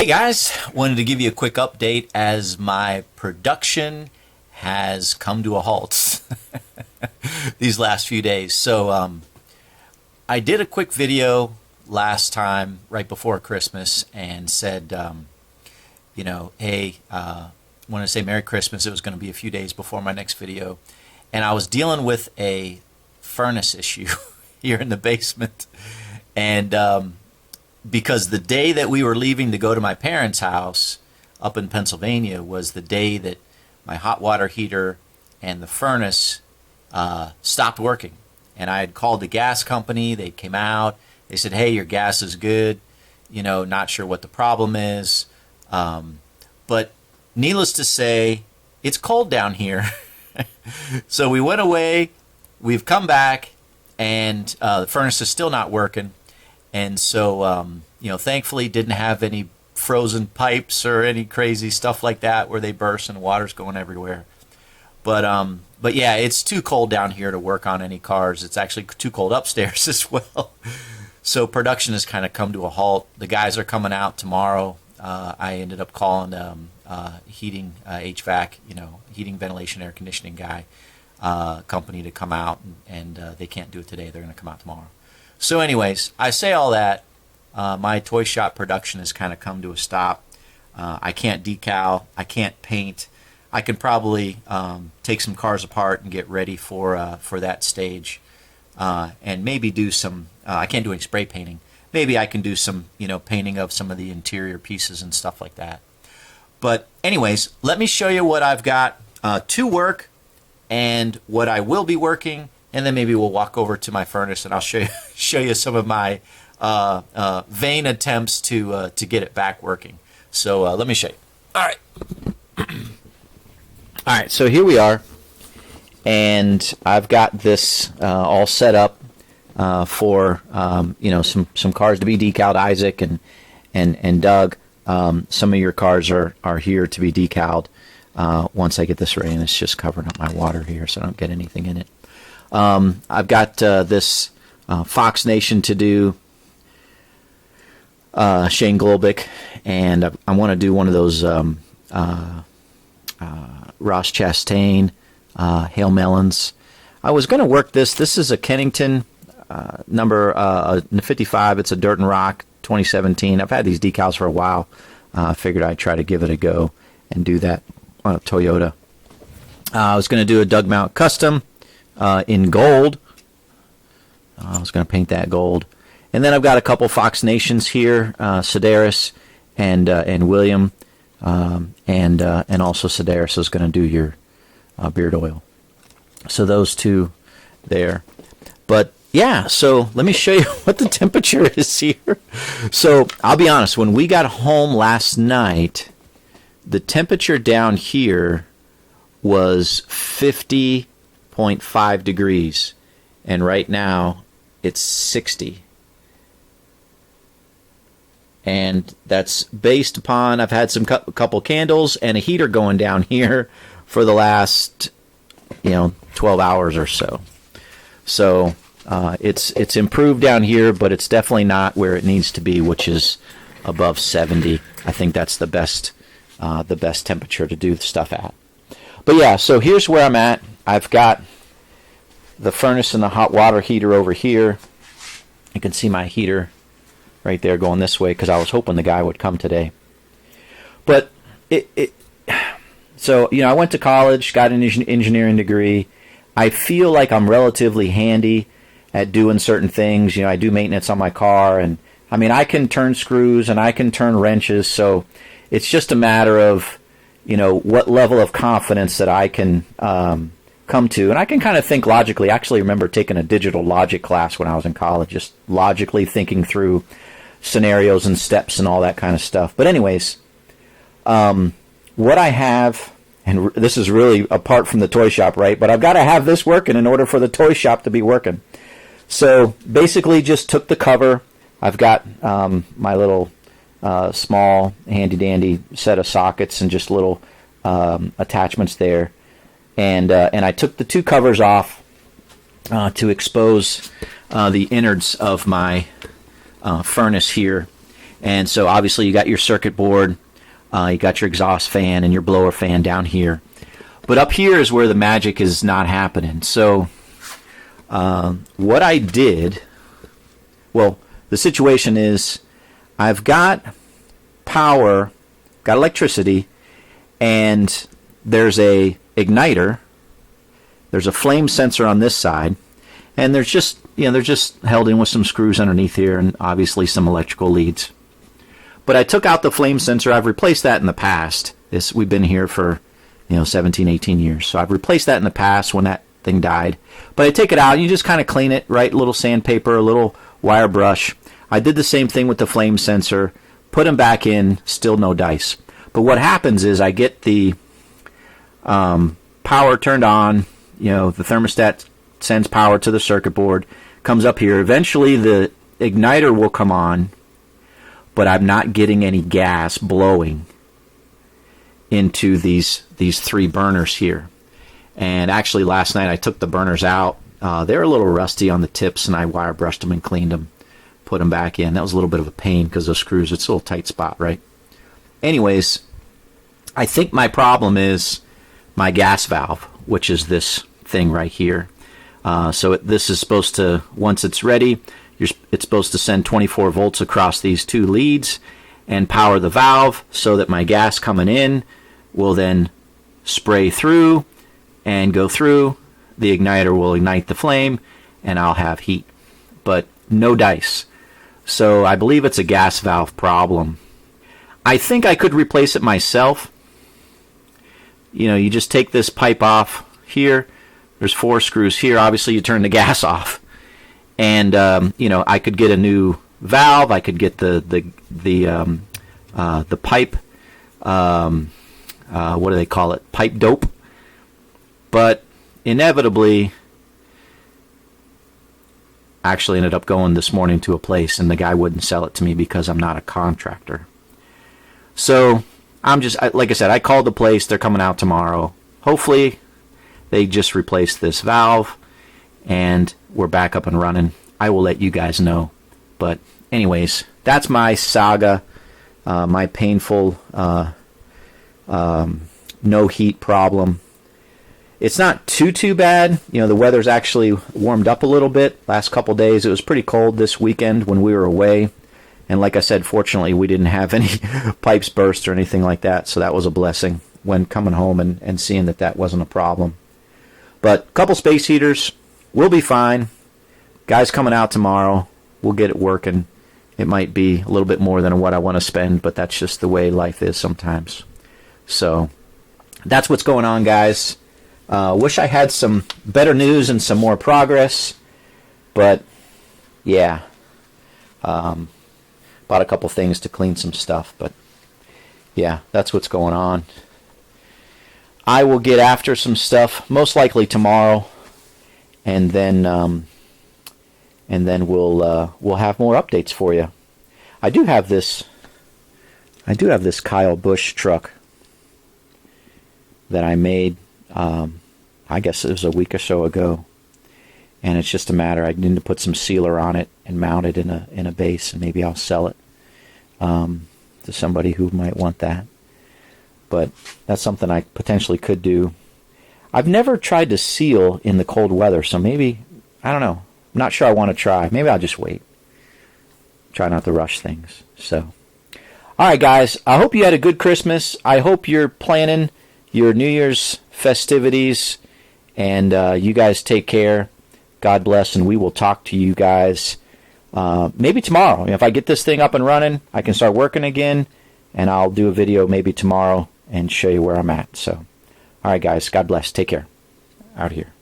Hey guys, wanted to give you a quick update as my production has come to a halt these last few days. So I did a quick video last time right before Christmas and said, hey, want to say Merry Christmas. It was going to be a few days before my next video. And I was dealing with a furnace issue here in the basement. And because the day that we were leaving to go to my parents' house up in Pennsylvania was the day that my hot water heater and the furnace stopped working. And I had called the gas company. They came out. They said, hey, your gas is good. Not sure what the problem is. But needless to say, it's cold down here. So we went away. We've come back, and the furnace is still not working. And so, thankfully didn't have any frozen pipes or any crazy stuff like that where they burst and water's going everywhere. But yeah, it's too cold down here to work on any cars. It's actually too cold upstairs as well. So production has kind of come to a halt. The guys are coming out tomorrow. I ended up calling heating, HVAC, heating, ventilation, air conditioning guy company to come out, and they can't do it today. They're going to come out tomorrow. So anyways, I say all that. My toy shop production has kind of come to a stop. I can't decal. I can't paint. I can probably take some cars apart and get ready for that stage, and maybe do some. I can't do any spray painting. Maybe I can do some, painting of some of the interior pieces and stuff like that. But anyways, let me show you what I've got to work and what I will be working. And then maybe we'll walk over to my furnace and I'll show you some of my vain attempts to get it back working. So let me show you. All right. All right. So here we are, and I've got this all set up for some cars to be decaled. Isaac and Doug. Some of your cars are here to be decaled once I get this ready, and it's just covering up my water here so I don't get anything in it. I've got this Fox Nation to do, Shane Globick, and I want to do one of those Ross Chastain, Hale Mellons. I was going to work this. This is a Kennington number 55. It's a Dirt and Rock 2017. I've had these decals for a while. I figured I'd try to give it a go and do that on a Toyota. I was going to do a Doug Mount Custom in gold. I was going to paint that gold. And then I've got a couple Fox Nations here, Sedaris and William, and also Sedaris is going to do your beard oil. So those two there. But yeah, so let me show you what the temperature is here. So I'll be honest, when we got home last night, the temperature down here was 50.5 degrees, and right now it's 60. And that's based upon, I've had some couple candles and a heater going down here for the last 12 hours or so. So it's improved down here, but it's definitely not where it needs to be, which is above 70. I think that's the best temperature to do stuff at. But yeah, so here's where I'm at. I've got the furnace and the hot water heater over here. You can see my heater right there going this way because I was hoping the guy would come today. But so I went to college, got an engineering degree. I feel like I'm relatively handy at doing certain things. I do maintenance on my car, and I can turn screws and I can turn wrenches. So it's just a matter of what level of confidence that I can come to, and I can kind of think logically. I actually remember taking a digital logic class when I was in college, just logically thinking through scenarios and steps and all that kind of stuff. But anyways, what I have, and this is really apart from the toy shop, right? But I've got to have this working in order for the toy shop to be working. So basically just took the cover. I've got my little small handy-dandy set of sockets and just little attachments there. And I took the two covers off to expose the innards of my furnace here. And so obviously you got your circuit board, you got your exhaust fan and your blower fan down here. But up here is where the magic is not happening. So what I did, well, the situation is I've got power, got electricity, and there's a igniter, there's a flame sensor on this side, and there's just, they're just held in with some screws underneath here and obviously some electrical leads. But I took out the flame sensor. I've replaced that in the past. We've been here for 17, 18 years. So I've replaced that in the past when that thing died. But I take it out and you just kind of clean it, right? A little sandpaper, a little wire brush. I did the same thing with the flame sensor. Put them back in, still no dice. But what happens is I get the power turned on. The thermostat sends power to the circuit board, comes up here. Eventually the igniter will come on, but I'm not getting any gas blowing into these three burners here. And actually last night I took the burners out. They're a little rusty on the tips, and I wire brushed them and cleaned them, put them back in. That was a little bit of a pain because those screws, it's a little tight spot, right? Anyways, I think my problem is my gas valve, which is this thing right here. So this is supposed to, once it's ready, it's supposed to send 24 volts across these two leads and power the valve so that my gas coming in will then spray through and go through. The igniter will ignite the flame and I'll have heat, but no dice. So I believe it's a gas valve problem. I think I could replace it myself. You just take this pipe off here. There's 4 screws here. Obviously, you turn the gas off, and I could get a new valve. I could get the pipe. What do they call it? Pipe dope. But inevitably, I actually ended up going this morning to a place, and the guy wouldn't sell it to me because I'm not a contractor. So I'm just, like I said, I called the place. They're coming out tomorrow. Hopefully they just replaced this valve and we're back up and running. I will let you guys know. But anyways, that's my saga, my painful no heat problem. It's not too bad. The weather's actually warmed up a little bit. Last couple days it was pretty cold this weekend when we were away. And like I said, fortunately, we didn't have any pipes burst or anything like that. So that was a blessing when coming home and seeing that wasn't a problem. But a couple space heaters, we'll be fine. Guys coming out tomorrow, we'll get it working. It might be a little bit more than what I want to spend, but that's just the way life is sometimes. So that's what's going on, guys. Wish I had some better news and some more progress. But, yeah. Bought a couple things to clean some stuff, but yeah, that's what's going on. I will get after some stuff most likely tomorrow, and then we'll have more updates for you. I do have this Kyle Busch truck that I made. I guess it was a week or so ago. And it's just a matter, I need to put some sealer on it and mount it in a base, and maybe I'll sell it to somebody who might want that. But that's something I potentially could do. I've never tried to seal in the cold weather, so maybe, I don't know. I'm not sure I want to try. Maybe I'll just wait. Try not to rush things. So, all right, guys. I hope you had a good Christmas. I hope you're planning your New Year's festivities, and you guys take care. God bless, and we will talk to you guys maybe tomorrow. If I get this thing up and running, I can start working again, and I'll do a video maybe tomorrow and show you where I'm at. So, all right, guys. God bless. Take care. Out here.